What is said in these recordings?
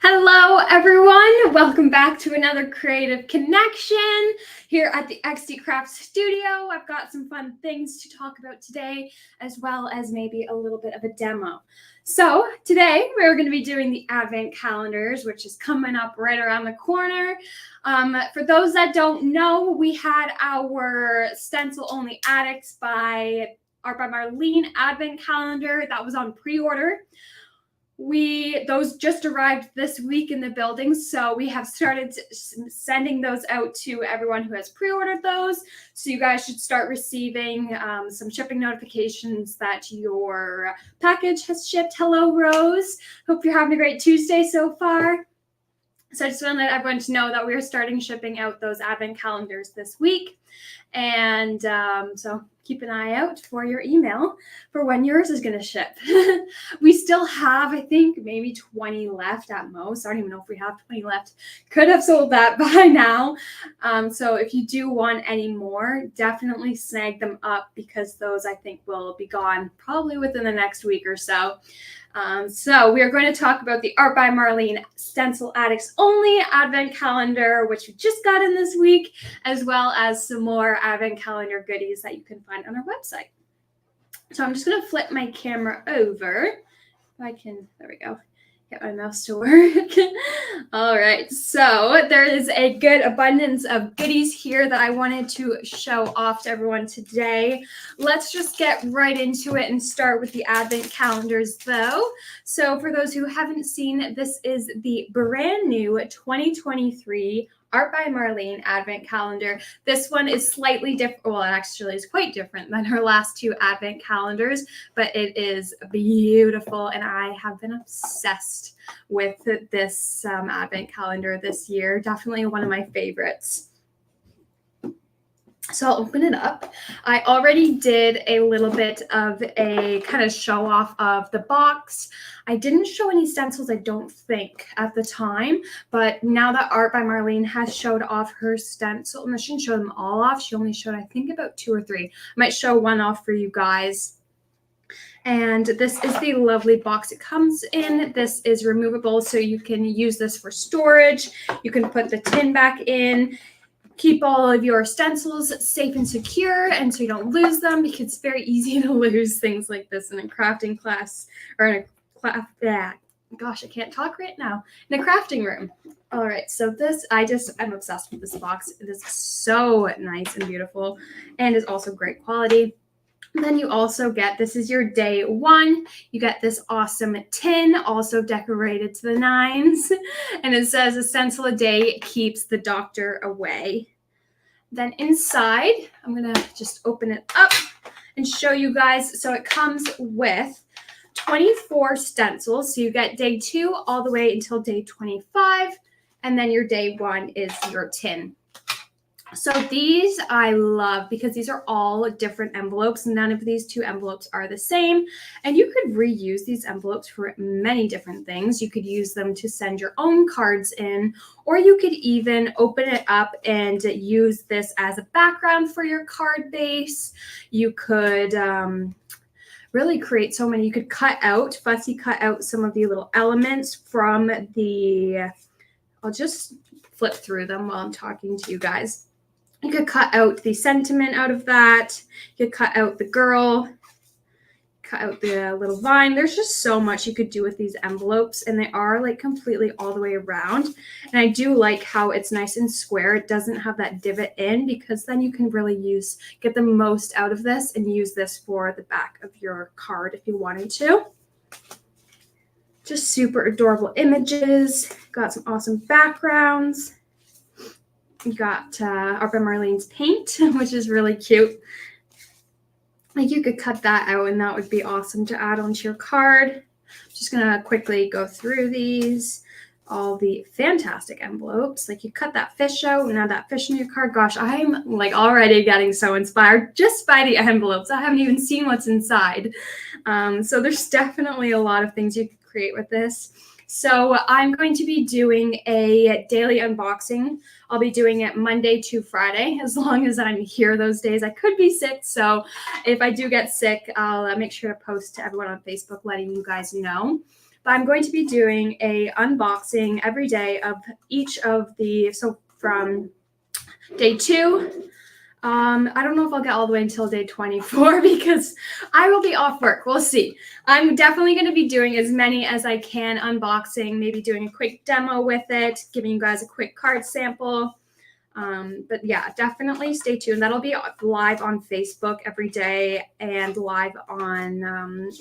Hello, everyone. Welcome back to another Creative Connection here at the XD Craft Studio. I've got some fun things to talk about today, as well as maybe a little bit of a demo. So today we're going to be doing the Advent calendars, which is coming up right around the corner. For those that don't know, we had our Stencil Only Addicts by Art by Marlene Advent calendar that was on pre-order. Those just arrived this week in the building, so we have started sending those out to everyone who has pre-ordered those. So you guys should start receiving some shipping notifications that your package has shipped. Hello, Rose. Hope you're having a great Tuesday so far. So I just want to let everyone to know that we're starting shipping out those Advent calendars this week. And so keep an eye out for your email for when yours is going to ship. We still have, I think, maybe 20 left at most. I don't even know if we have 20 left. Could have sold that by now. So if you do want any more, definitely snag them up because those, I think, will be gone probably within the next week or so. So we are going to talk about the Art by Marlene Stencil Addicts Only Advent Calendar, which we just got in this week, as well as some more Advent Calendar goodies that you can find on our website. So I'm just going to flip my camera over. If I can, there we go. Get my mouse to work. All right, so there is a good abundance of goodies here that I wanted to show off to everyone today. Let's just get right into it and start with the Advent calendars though. So for those who haven't seen, this is the brand new 2023 Art by Marlene Advent Calendar. This one is slightly different. Well, it actually is quite different than her last two Advent calendars, but it is beautiful, and I have been obsessed with this Advent calendar this year. Definitely one of my favorites. So I'll open it up. I already did a little bit of a kind of show off of the box. I didn't show any stencils, I don't think, at the time, but now that Art by Marlene has showed off her stencil, and she didn't show them all off, she only showed, I think, about 2 or 3. I might show one off for you guys. And this is the lovely box it comes in. This is removable, so you can use this for storage. You can put the tin back in. Keep all of your stencils safe and secure, and so you don't lose them, because it's very easy to lose things like this in a crafting class or in a class. Gosh, I can't talk right now. In a crafting room. All right, so this, I'm obsessed with this box. It is so nice and beautiful, and is also great quality. Then you also get, this is your day 1. You get this awesome tin, also decorated to the nines. And it says, a stencil a day keeps the doctor away. Then inside, I'm going to just open it up and show you guys. So it comes with 24 stencils. So you get day 2 all the way until day 25. And then your day 1 is your tin. So these I love because these are all different envelopes. None of these 2 envelopes are the same. And you could reuse these envelopes for many different things. You could use them to send your own cards in, or you could even open it up and use this as a background for your card base. You could really create so many. You could fussy cut out some of the little elements from the, I'll just flip through them while I'm talking to you guys. You could cut out the sentiment out of that. You could cut out the girl, cut out the little vine. There's just so much you could do with these envelopes, and they are like completely all the way around. And I do like how it's nice and square. It doesn't have that divot in, because then you can really get the most out of this and use this for the back of your card if you wanted to. Just super adorable images. Got some awesome backgrounds. You got Art by Marlene's paint, which is really cute. Like, you could cut that out, and that would be awesome to add onto your card. I'm just gonna quickly go through these. All the fantastic envelopes. Like, you cut that fish out and add that fish in your card. Gosh, I'm like already getting so inspired just by the envelopes. I haven't even seen what's inside. So there's definitely a lot of things you could create with this. So I'm going to be doing a daily unboxing. I'll be doing it Monday to Friday, as long as I'm here those days. I could be sick, so if I do get sick, I'll make sure to post to everyone on Facebook letting you guys know. but I'm going to be doing a unboxing every day of each of the, so from day 2, I don't know if I'll get all the way until day 24 because I will be off work. We'll see. I'm definitely going to be doing as many as I can unboxing, maybe doing a quick demo with it, giving you guys a quick card sample. But yeah, definitely stay tuned. That'll be live on Facebook every day and live on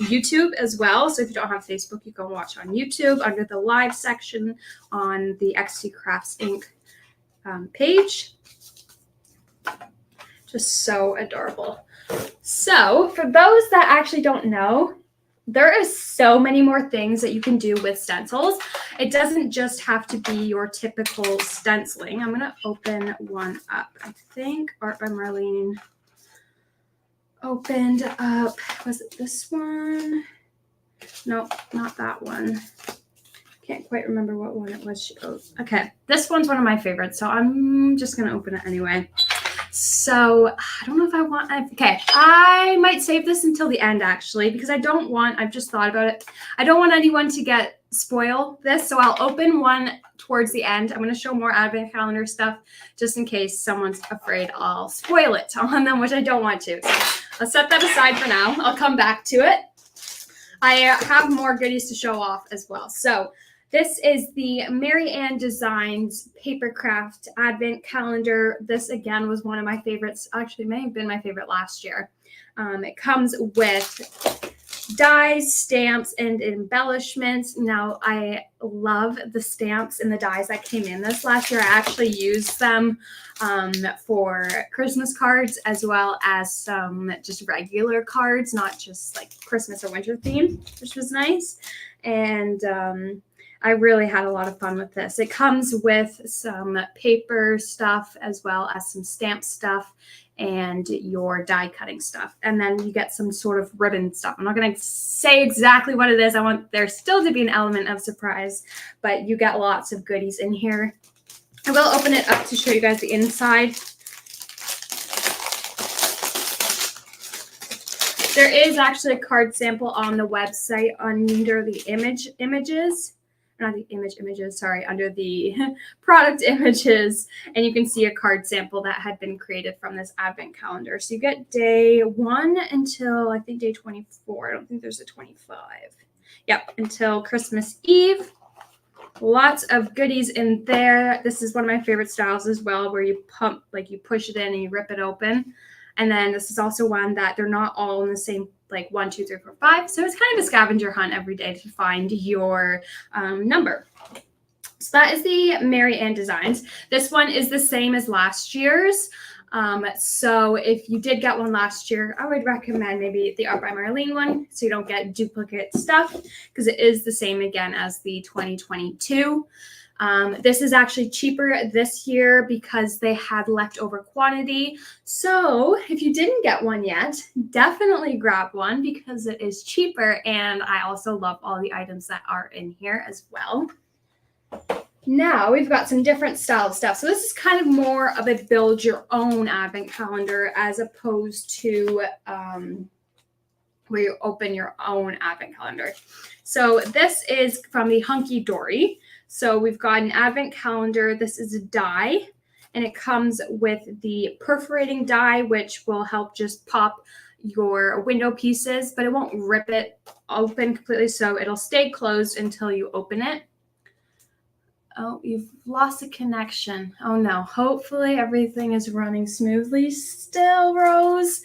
YouTube as well. So if you don't have Facebook, you can watch on YouTube under the live section on the XT Crafts Inc. Page. Just so adorable. So for those that actually don't know, there is so many more things that you can do with stencils. It doesn't just have to be your typical stenciling. I'm going to open one up. I think Art by Marlene opened up. Was it this one? No, not that one. Can't quite remember what one it was she opened. Okay, this one's one of my favorites, so I'm just going to open it anyway. So I don't know if I want, okay, I might save this until the end actually, because I don't want, I've just thought about it. I don't want anyone to spoil this. So I'll open one towards the end. I'm going to show more advent calendar stuff just in case someone's afraid I'll spoil it on them, which I don't want to. So I'll set that aside for now. I'll come back to it. I have more goodies to show off as well. So this is the Maryanne Designs Papercraft Advent Calendar. This, again, was one of my favorites. Actually, may have been my favorite last year. It comes with dies, stamps, and embellishments. Now, I love the stamps and the dies that came in this last year. I actually used them for Christmas cards as well as some just regular cards, not just like Christmas or winter theme, which was nice. And I really had a lot of fun with this. It comes with some paper stuff as well as some stamp stuff and your die cutting stuff. And then you get some sort of ribbon stuff. I'm not going to say exactly what it is. I want there still to be an element of surprise, but you get lots of goodies in here. I will open it up to show you guys the inside. There is actually a card sample on the website under the images. Not the images, sorry, under the product images. And you can see a card sample that had been created from this advent calendar. So you get day 1 until, I think, day 24. I don't think there's a 25. Yep, until Christmas Eve. Lots of goodies in there. This is one of my favorite styles as well, where you pump, like you push it in and you rip it open. And then this is also one that they're not all in the same, like 1, 2, 3, 4, 5. So it's kind of a scavenger hunt every day to find your number. So that is the Maryanne Designs. This one is the same as last year's. So if you did get one last year, I would recommend maybe the Art by Marlene one so you don't get duplicate stuff because it is the same again as the 2022. This is actually cheaper this year because they had leftover quantity. So if you didn't get one yet, definitely grab one because it is cheaper. And I also love all the items that are in here as well. Now we've got some different style stuff. So this is kind of more of a build your own advent calendar as opposed to where you open your own advent calendar. So this is from the Hunky Dory. So we've got an advent calendar. This is a die, and it comes with the perforating die, which will help just pop your window pieces, but it won't rip it open completely. So it'll stay closed until you open it. Oh, you've lost a connection. Oh no, hopefully everything is running smoothly still, Rose.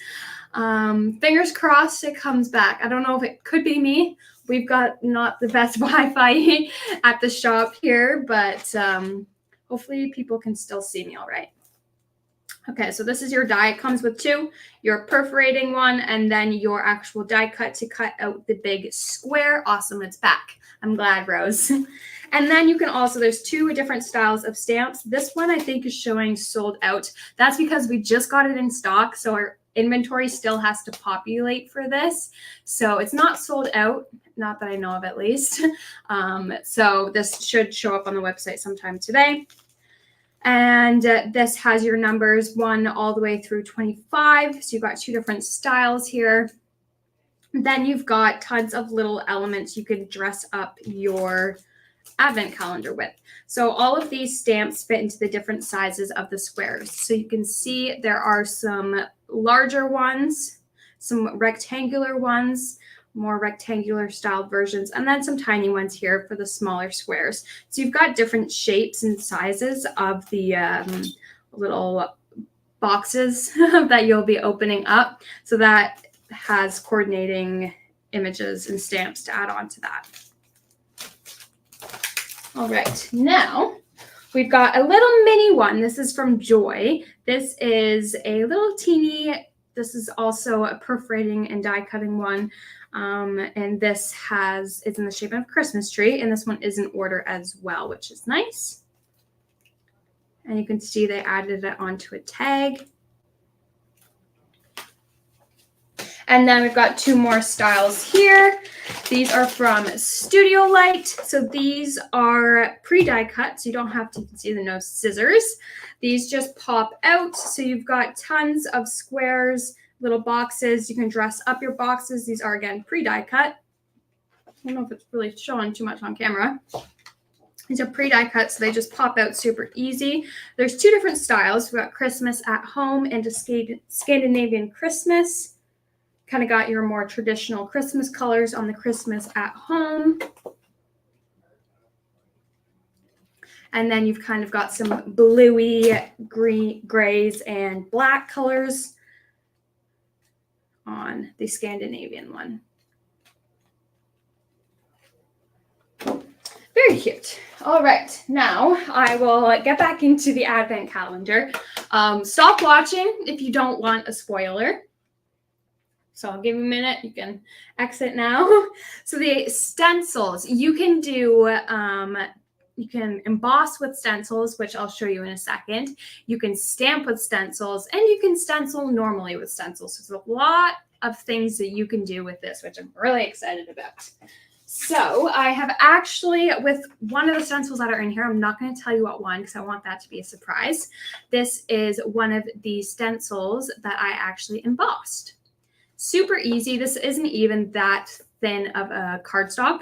Fingers crossed it comes back. I don't know if it could be me. We've got not the best Wi-Fi at the shop here, but hopefully people can still see me all right. Okay, so this is your die. It comes with 2, your perforating one, and then your actual die cut to cut out the big square. Awesome, it's back. I'm glad, Rose. And then you can also, there's 2 different styles of stamps. This one I think is showing sold out. That's because we just got it in stock, so our inventory still has to populate for this. So it's not sold out, not that I know of at least. So this should show up on the website sometime today. And this has your numbers 1 all the way through 25. So you've got 2 different styles here. Then you've got tons of little elements you can dress up your advent calendar with. So all of these stamps fit into the different sizes of the squares. So you can see there are some larger ones, some rectangular ones, more rectangular style versions, and then some tiny ones here for the smaller squares. So you've got different shapes and sizes of the little boxes that you'll be opening up. So that has coordinating images and stamps to add on to that. All right, now we've got a little mini one. This is from Joy. This is a little teeny, this is also a perforating and die cutting one. And this is in the shape of a Christmas tree, and this one is in order as well, which is nice. And you can see they added it onto a tag. And then we've got two more styles here. These are from Studio Light. So these are pre-die cut, so you don't have to, you can see the no scissors. These just pop out. So you've got tons of squares, little boxes. You can dress up your boxes. These are, again, pre-die cut. I don't know if it's really showing too much on camera. These are pre-die cut, so they just pop out super easy. There's two different styles. We've got Christmas at Home and a Scandinavian Christmas. Kind of got your more traditional Christmas colors on the Christmas at Home. And then you've kind of got some bluey, green, grays, and black colors on the Scandinavian one. Very cute. All right, now I will get back into the advent calendar. Stop watching if you don't want a spoiler. So I'll give you a minute. You can exit now. So the stencils, you can do, you can emboss with stencils, which I'll show you in a second. You can stamp with stencils, and you can stencil normally with stencils. So there's a lot of things that you can do with this, which I'm really excited about. So I have actually, with one of the stencils that are in here, I'm not going to tell you what one because I want that to be a surprise. This is one of the stencils that I actually embossed. Super easy. This isn't even that thin of a cardstock,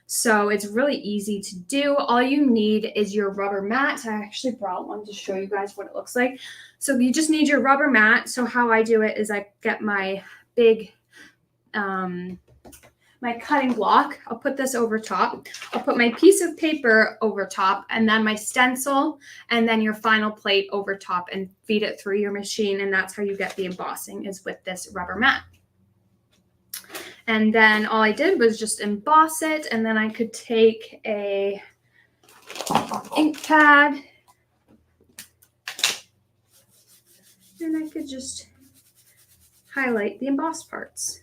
so it's really easy to do. All you need is your rubber mat. I actually brought one to show you guys what it looks like. So you just need your rubber mat. So how I do it is I get my big, my cutting block. I'll put this over top. I'll put my piece of paper over top, and then my stencil, and then your final plate over top, and feed it through your machine. And that's how you get the embossing, is with this rubber mat. And then all I did was just emboss it, and then I could take a ink pad, and I could just highlight the embossed parts.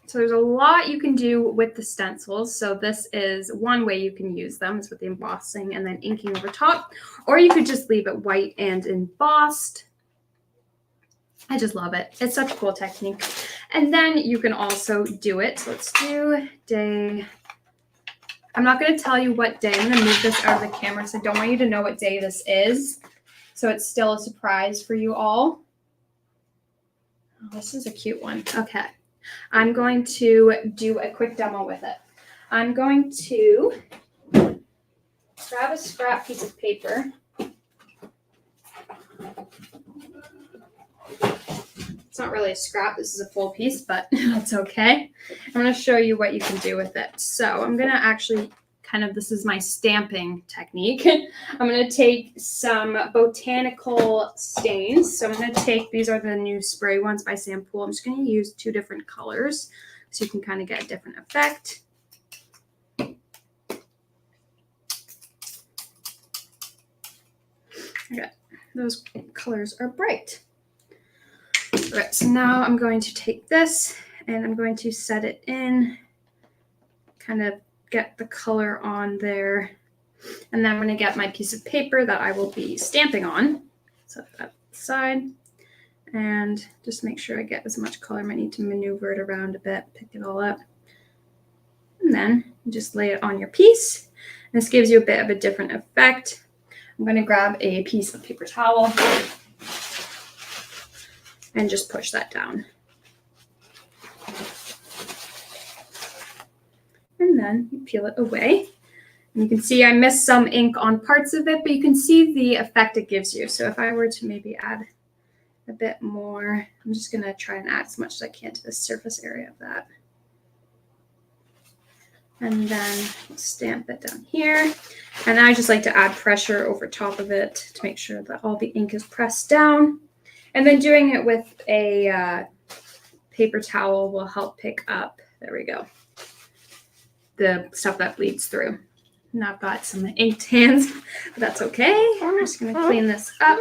So there's a lot you can do with the stencils. So this is one way you can use them, is with the embossing and then inking over top, or you could just leave it white and embossed. I just love it. It's such a cool technique. And then you can also do it. So let's do day. I'm not going to tell you what day. I'm going to move this out of the camera, so I don't want you to know what day this is. So it's still a surprise for you all. Oh, this is a cute one. Okay. I'm going to do a quick demo with it. I'm going to grab a scrap piece of paper. It's not really a scrap, this is a full piece, but that's okay. I'm going to show you what you can do with it. So I'm going to actually this is my stamping technique. I'm going to take some botanical stains. So I'm going to take, these are the new spray ones by Sampool. I'm just going to use two different colors so you can kind of get a different effect. Okay, those colors are bright. All right, so now I'm going to take this and I'm going to set it in, kind of get the color on there. And then I'm going to get my piece of paper that I will be stamping on. Set that aside and just make sure I get as much color. I might need to maneuver it around a bit, pick it all up. And then just lay it on your piece. This gives you a bit of a different effect. I'm going to grab a piece of paper towel. and just push that down. And then you peel it away. And you can see I missed some ink on parts of it, but you can see the effect it gives you. So if I were to maybe add a bit more, I'm just going to try and add as much as I can to the surface area of that. And then stamp it down here. And I just like to add pressure over top of it to make sure that all the ink is pressed down. And then doing it with a paper towel will help pick up, there we go, the stuff that bleeds through. And I've got some inked hands, but that's okay. I'm just going to clean this up.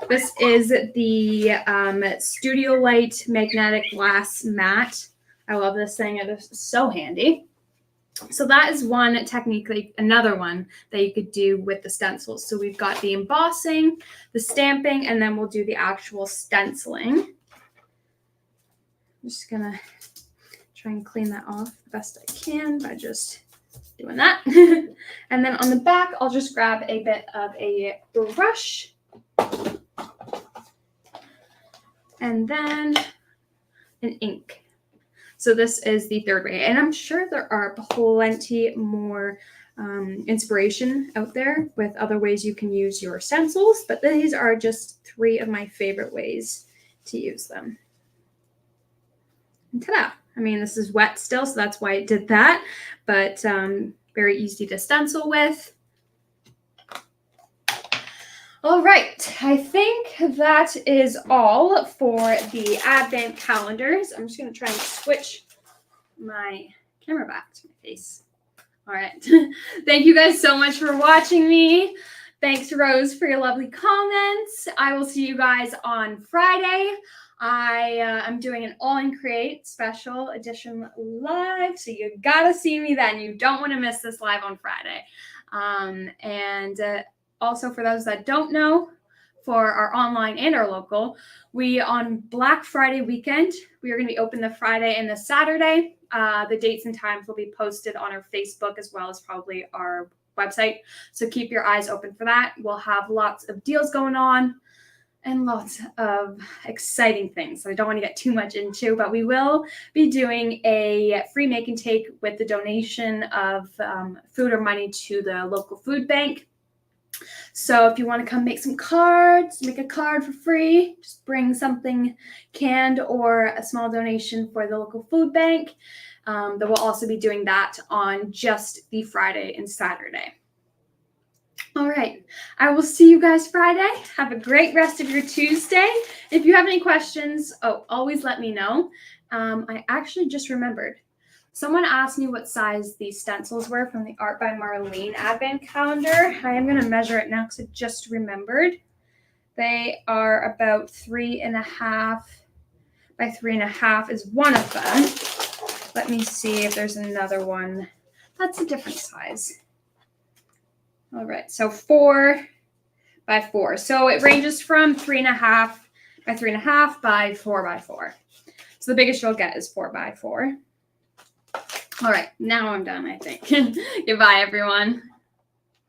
This is the Studio Light Magnetic Glass Mat. I love this thing. It is so handy. So that is one technique, another one that you could do with the stencils. So we've got the embossing, the stamping, and then we'll do the actual stenciling. I'm just going to try and clean that off the best I can by just doing that. And then on the back, I'll just grab a bit of a brush. And then an ink. So this is the third way. And I'm sure there are plenty more inspiration out there with other ways you can use your stencils, but these are just 3 of my favorite ways to use them. And ta-da! I mean, this is wet still, so that's why I did that, but very easy to stencil with. All right, I think that is all for the advent calendars. I'm just going to try and switch my camera back to my face. All right, thank you guys so much for watching me. Thanks, Rose, for your lovely comments. I will see you guys on Friday. I'm doing an All in Create special edition live, so you gotta see me then. You don't want to miss this live on Friday. Also, for those that don't know, for our online and our local, we on Black Friday weekend, we are going to be open the Friday and the Saturday. The dates and times will be posted on our Facebook as well as probably our website. So keep your eyes open for that. We'll have lots of deals going on and lots of exciting things that I don't want to get too much into, but we will be doing a free make and take with the donation of food or money to the local food bank. So if you want to come make some cards, make a card for free, just bring something canned or a small donation for the local food bank. Then we'll also be doing that on just the Friday and Saturday. All right, I will see you guys Friday. Have a great rest of your Tuesday. If you have any questions, always let me know. I actually just remembered. Someone asked me what size these stencils were from the Art by Marlene Advent Calendar. I am going to measure it now because I just remembered. They are about 3.5 by 3.5 is one of them. Let me see if there's another one. That's a different size. All right, so 4 by 4. So it ranges from 3.5 by 3.5 by 4 by 4. So the biggest you'll get is 4 by 4. All right, now I'm done, I think. Goodbye, everyone.